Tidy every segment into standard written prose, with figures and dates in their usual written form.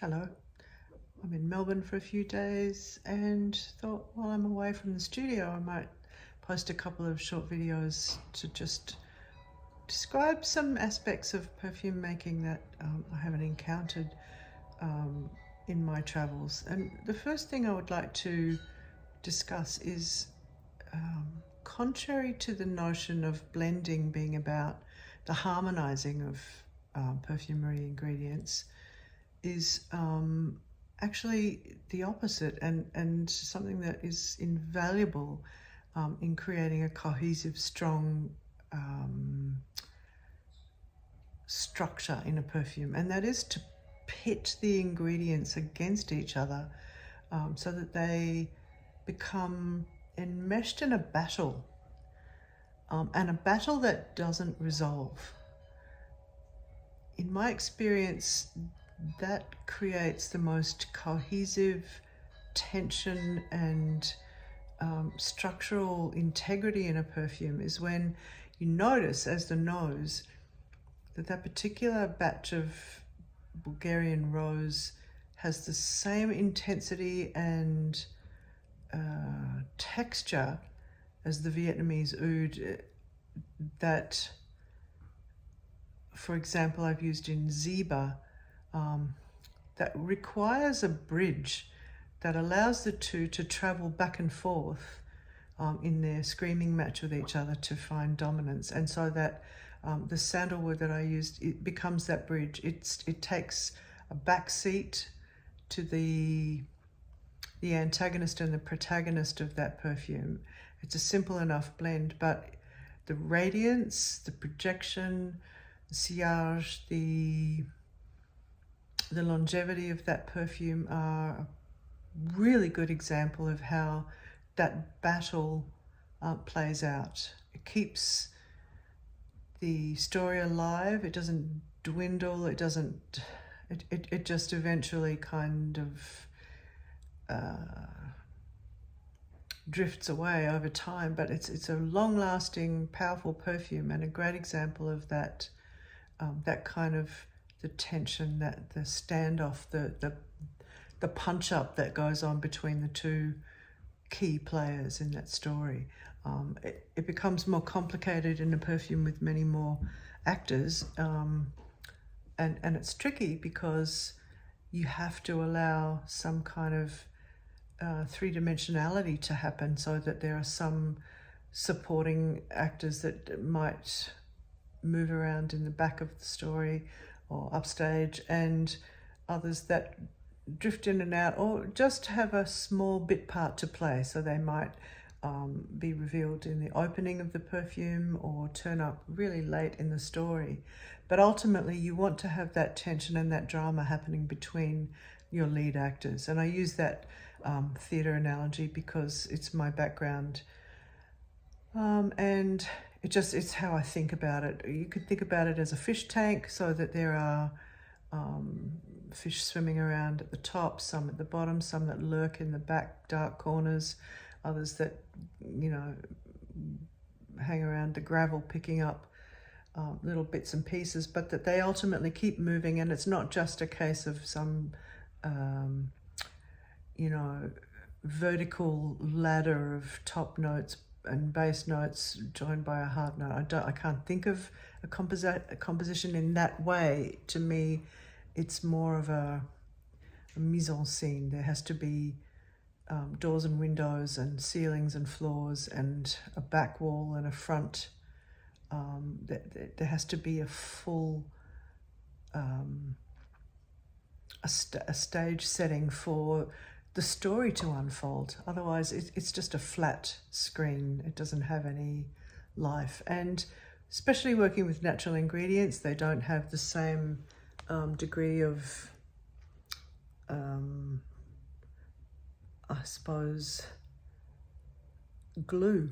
Hello, I'm in Melbourne for a few days and thought while I'm away from the studio I might post a couple of short videos to just describe some aspects of perfume making that I haven't encountered um, in my travels. And the first thing I would like to discuss is contrary to the notion of blending being about the harmonizing of perfumery ingredients, is actually the opposite, and something that is invaluable in creating a cohesive, strong structure in a perfume, and that is to pit the ingredients against each other so that they become enmeshed in a battle, and a battle that doesn't resolve. In my experience, that creates the most cohesive tension and structural integrity in a perfume, is when you notice as the nose that particular batch of Bulgarian rose has the same intensity and texture as the Vietnamese oud that, for example, I've used in Ziba, that requires a bridge that allows the two to travel back and forth in their screaming match with each other to find dominance. And so that the sandalwood that I used, it becomes that bridge. It takes a back seat to the antagonist and the protagonist of that perfume. It's a simple enough blend, but the radiance, the projection, the sillage, the longevity of that perfume are a really good example of how that battle plays out. It keeps the story alive. It doesn't dwindle. It doesn't. It just eventually kind of drifts away over time. But it's a long-lasting, powerful perfume, and a great example of that. That kind of the tension, that the standoff, the punch up that goes on between the two key players in that story. It becomes more complicated in a perfume with many more actors, and it's tricky because you have to allow some kind of three-dimensionality to happen, so that there are some supporting actors that might move around in the back of the story or upstage, and others that drift in and out or just have a small bit part to play. So they might be revealed in the opening of the perfume or turn up really late in the story. But ultimately you want to have that tension and that drama happening between your lead actors. And I use that theatre analogy because it's my background, and it's how I think about it. You could think about it as a fish tank, so that there are fish swimming around at the top, some at the bottom, some that lurk in the back dark corners, others that, hang around the gravel picking up little bits and pieces, but that they ultimately keep moving. And it's not just a case of some vertical ladder of top notes and bass notes joined by a hard note. I can't think of a composition in that way. To me, it's more of a mise en scene. There has to be doors and windows and ceilings and floors and a back wall and a front. There has to be a full a stage setting for the story to unfold. Otherwise it's just a flat screen. It doesn't have any life. And especially working with natural ingredients, they don't have the same degree of I suppose glue,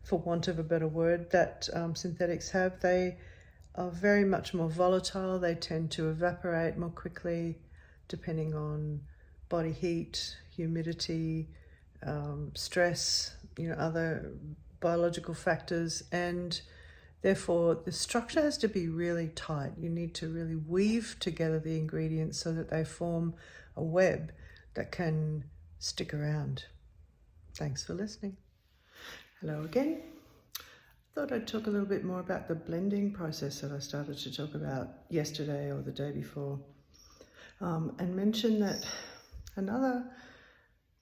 for want of a better word, that synthetics have. They are very much more volatile. They tend to evaporate more quickly depending on body heat, humidity, stress, other biological factors. And Therefore, the structure has to be really tight. You need to really weave together the ingredients so that they form a web that can stick around. Thanks for listening. Hello again. Thought I'd talk a little bit more about the blending process that I started to talk about yesterday or the day before, and mention that another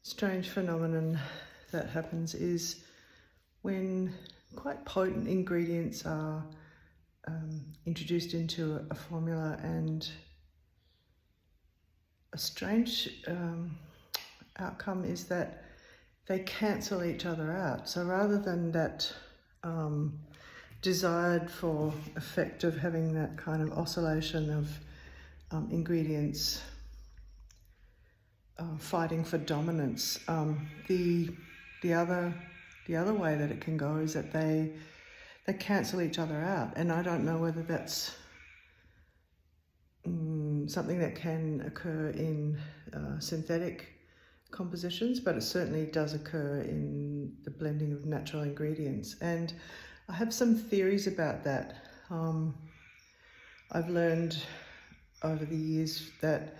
strange phenomenon that happens is when quite potent ingredients are introduced into a formula, and a strange outcome is that they cancel each other out. So rather than that desired for effect of having that kind of oscillation of ingredients fighting for dominance, the other way that it can go is that they cancel each other out. And I don't know whether that's something that can occur in synthetic compositions, but it certainly does occur in the blending of natural ingredients. And I have some theories about that. I've learned over the years that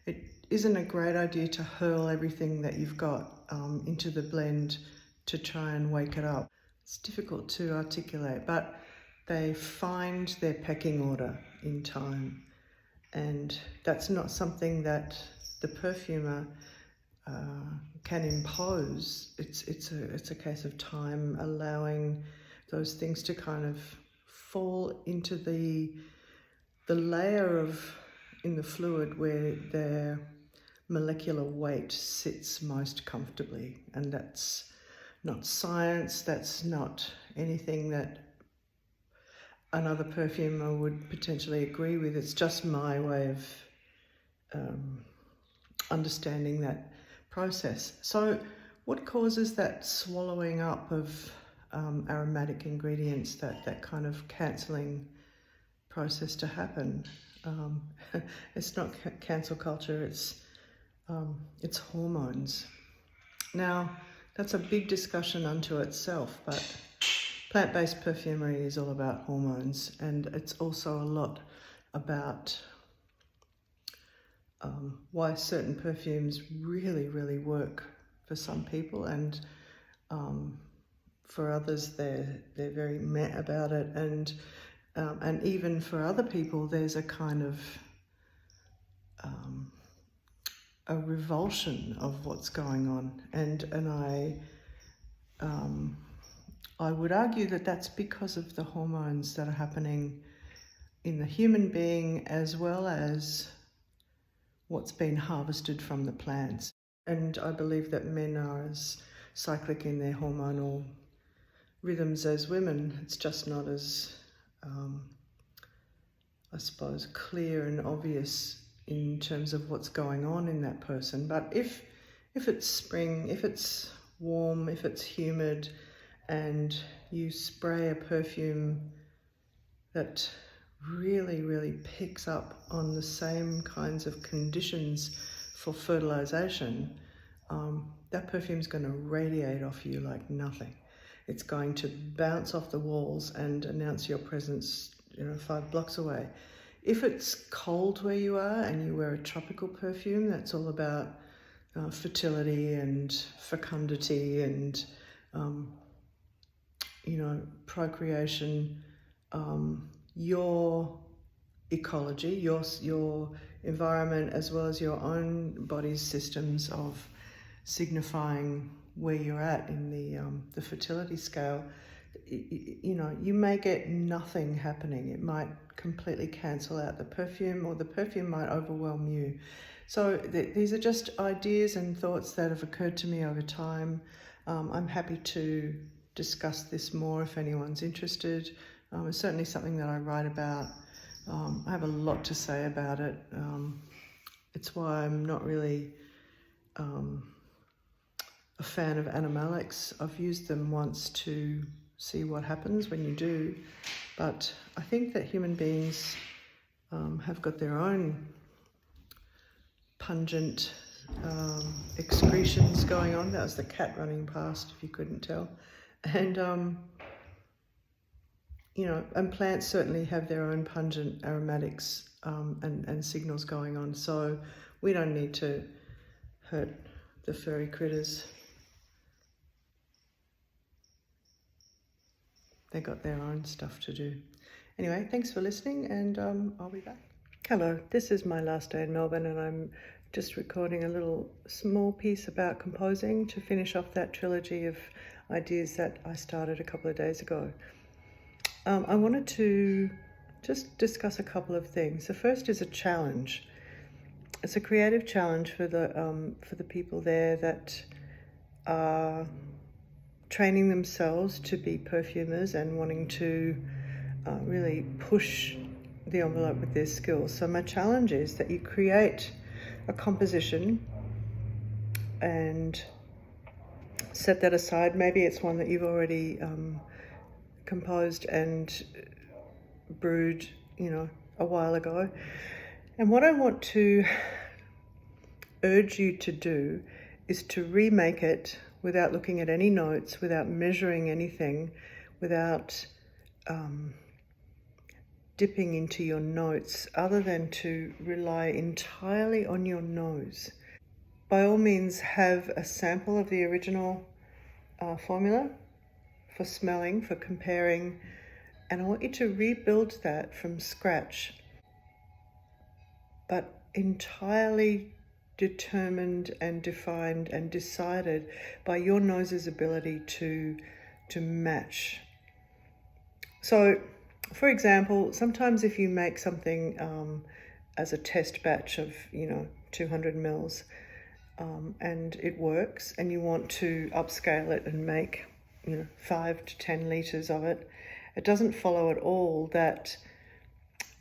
it isn't a great idea to hurl everything that you've got into the blend to try and wake it up. It's difficult to articulate, but they find their pecking order in time. And that's not something that the perfumer can impose. It's a case of time allowing those things to kind of fall into the layer in the fluid where their molecular weight sits most comfortably. And that's not science, that's not anything that another perfumer would potentially agree with. It's just my way of understanding that process. So what causes that swallowing up of aromatic ingredients, that kind of cancelling process to happen? It's not cancel culture, it's hormones. Now, that's a big discussion unto itself, but plant-based perfumery is all about hormones, and it's also a lot about why certain perfumes really, really work for some people, and for others they're very meh about it, and even for other people there's a kind of a revulsion of what's going on, and I would argue that that's because of the hormones that are happening in the human being as well as what's been harvested from the plants. And I believe that men are as cyclic in their hormonal rhythms as women. It's just not as, I suppose, clear and obvious in terms of what's going on in that person. But if it's spring, if it's warm, if it's humid, and you spray a perfume that really, really picks up on the same kinds of conditions for fertilization, that perfume's going to radiate off you like nothing. It's going to bounce off the walls and announce your presence, 5 blocks away. If it's cold where you are and you wear a tropical perfume that's all about fertility and fecundity and procreation, your ecology, your environment, as well as your own body's systems of signifying where you're at in the fertility scale, you may get nothing happening. It might completely cancel out the perfume, or the perfume might overwhelm you. So these are just ideas and thoughts that have occurred to me over time. I'm happy to discuss this more if anyone's interested. It's certainly something that I write about. I have a lot to say about it. It's why I'm not really a fan of animalics. I've used them once to see what happens when you do, but I think that human beings have got their own pungent excretions going on. That was the cat running past, if you couldn't tell. And you know, and plants certainly have their own pungent aromatics and signals going on. So we don't need to hurt the furry critters. They got their own stuff to do. Anyway, thanks for listening, and I'll be back. Hello, this is my last day in Melbourne, and I'm just recording a little small piece about composing to finish off that trilogy of ideas that I started a couple of days ago. I wanted to just discuss a couple of things. The first is a challenge. It's a creative challenge for the people there that are training themselves to be perfumers and wanting to really push the envelope with their skills. So my challenge is that you create a composition and set that aside. Maybe it's one that you've already composed and brewed, you know, a while ago. And what I want to urge you to do is to remake it without looking at any notes, without measuring anything, without dipping into your notes, other than to rely entirely on your nose. By all means, have a sample of the original formula for smelling, for comparing, and I want you to rebuild that from scratch, but entirely determined and defined and decided by your nose's ability to match. So, for example, sometimes if you make something as a test batch of 200 mils and it works, and you want to upscale it and make 5 to 10 liters of it, it doesn't follow at all that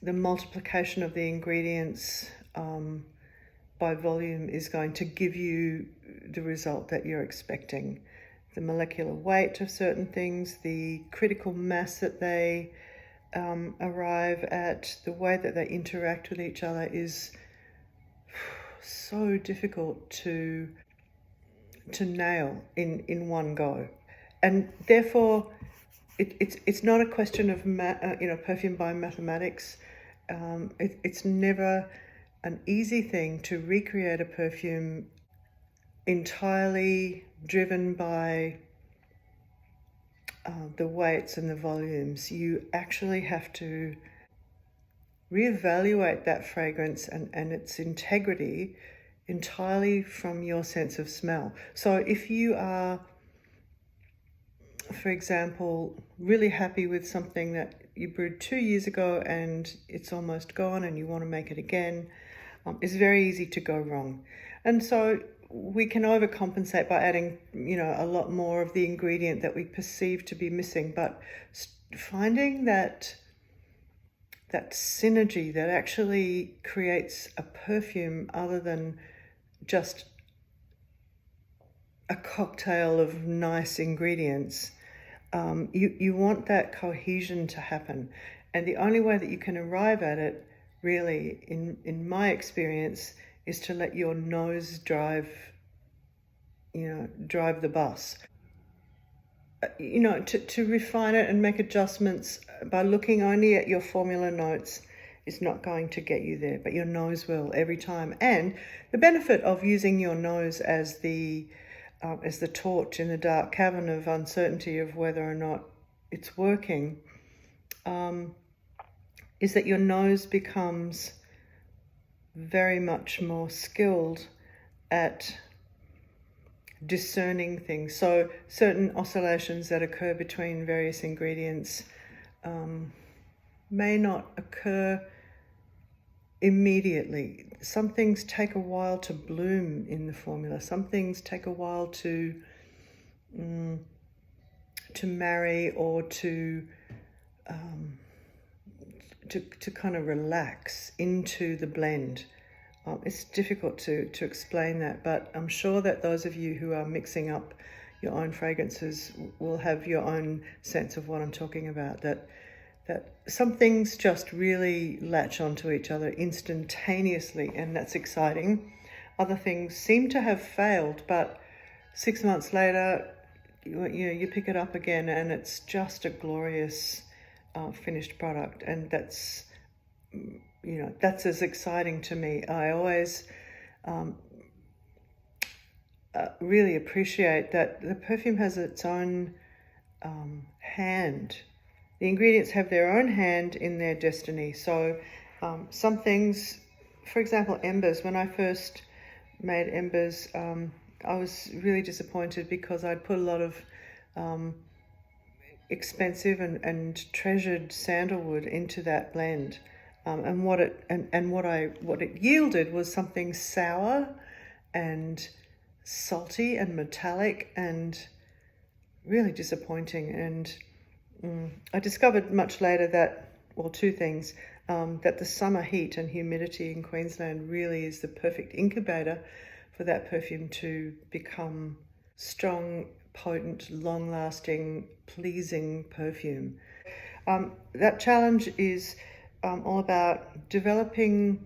the multiplication of the ingredients by volume is going to give you the result that you're expecting. The molecular weight of certain things, the critical mass that they arrive at, the way that they interact with each other is so difficult to nail in one go. And therefore, it's not a question of perfume by mathematics. It's never an easy thing to recreate a perfume entirely driven by the weights and the volumes. You actually have to reevaluate that fragrance and its integrity entirely from your sense of smell. So if you are, for example, really happy with something that you brewed 2 years ago and it's almost gone and you want to make it again, it's very easy to go wrong. And so we can overcompensate by adding, a lot more of the ingredient that we perceive to be missing, but finding that synergy that actually creates a perfume other than just a cocktail of nice ingredients. You want that cohesion to happen. And the only way that you can arrive at it, really, in my experience, is to let your nose drive the bus. To refine it and make adjustments by looking only at your formula notes is not going to get you there, but your nose will every time. And the benefit of using your nose as the torch in the dark cavern of uncertainty of whether or not it's working is that your nose becomes very much more skilled at discerning things. So certain oscillations that occur between various ingredients may not occur immediately. Some things take a while to bloom in the formula. Some things take a while to marry or to kind of relax into the blend. It's difficult to explain that, but I'm sure that those of you who are mixing up your own fragrances will have your own sense of what I'm talking about, that some things just really latch onto each other instantaneously, and that's exciting. Other things seem to have failed, but 6 months later, you pick it up again, and it's just a glorious finished product, and that's that's as exciting to me. I always really appreciate that the perfume has its own hand. The ingredients have their own hand in their destiny. So some things, for example, embers. When I first made embers, I was really disappointed because I'd put a lot of expensive and treasured sandalwood into that blend, and what it yielded was something sour and salty and metallic and really disappointing. And I discovered much later that, well, two things, that the summer heat and humidity in Queensland really is the perfect incubator for that perfume to become strong, potent, long-lasting, pleasing perfume. That challenge is all about developing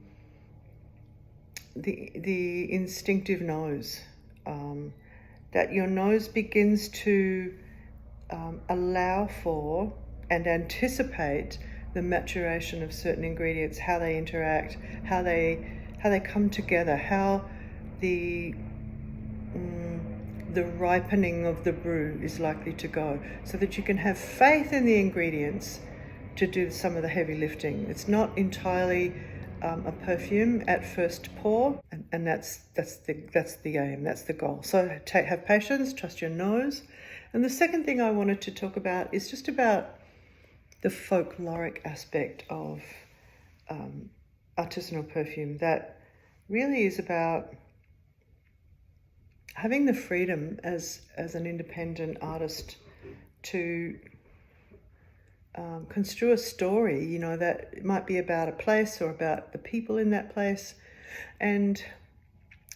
the instinctive nose, that your nose begins to allow for and anticipate the maturation of certain ingredients, how they interact, how they come together, how the ripening of the brew is likely to go, so that you can have faith in the ingredients to do some of the heavy lifting. It's not entirely a perfume at first pour, and that's the aim, that's the goal. So have patience, trust your nose. And the second thing I wanted to talk about is just about the folkloric aspect of artisanal perfume, that really is about having the freedom as an independent artist to construe a story, that it might be about a place or about the people in that place. And,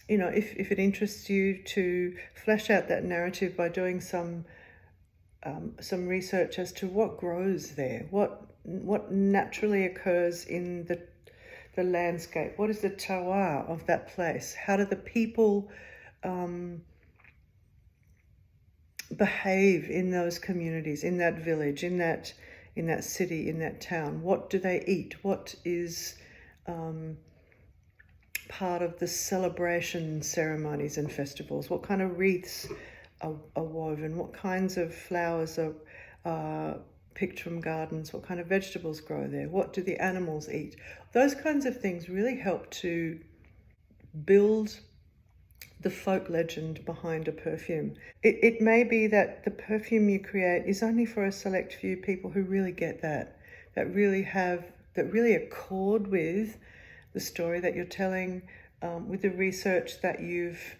if it interests you, to flesh out that narrative by doing some research as to what grows there, what naturally occurs in the landscape, what is the terroir of that place, how do the people behave in those communities, in that village, in that city, in that town. What do they eat? What is part of the celebration ceremonies and festivals? What kind of wreaths are woven? What kinds of flowers are picked from gardens? What kind of vegetables grow there? What do the animals eat? Those kinds of things really help to build the folk legend behind a perfume. It may be that the perfume you create is only for a select few people who really get that really accord with the story that you're telling, with the research that you've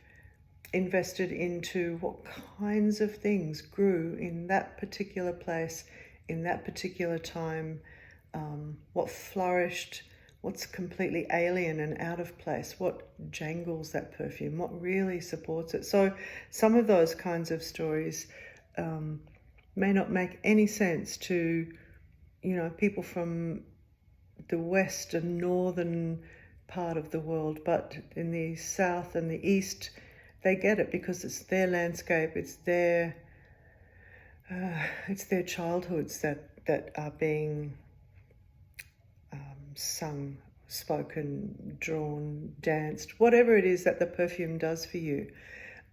invested into what kinds of things grew in that particular place, in that particular time, what flourished, what's completely alien and out of place, what jangles that perfume, what really supports it. So some of those kinds of stories may not make any sense to, people from the west and northern part of the world, but in the south and the east, they get it because it's their landscape, it's their childhoods that are being sung, spoken, drawn, danced, whatever it is that the perfume does for you.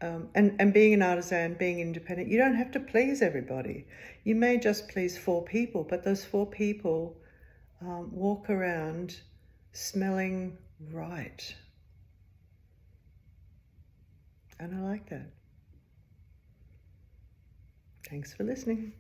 And being an artisan, being independent, you don't have to please everybody. You may just please 4 people, but those 4 people walk around smelling right. And I like that. Thanks for listening.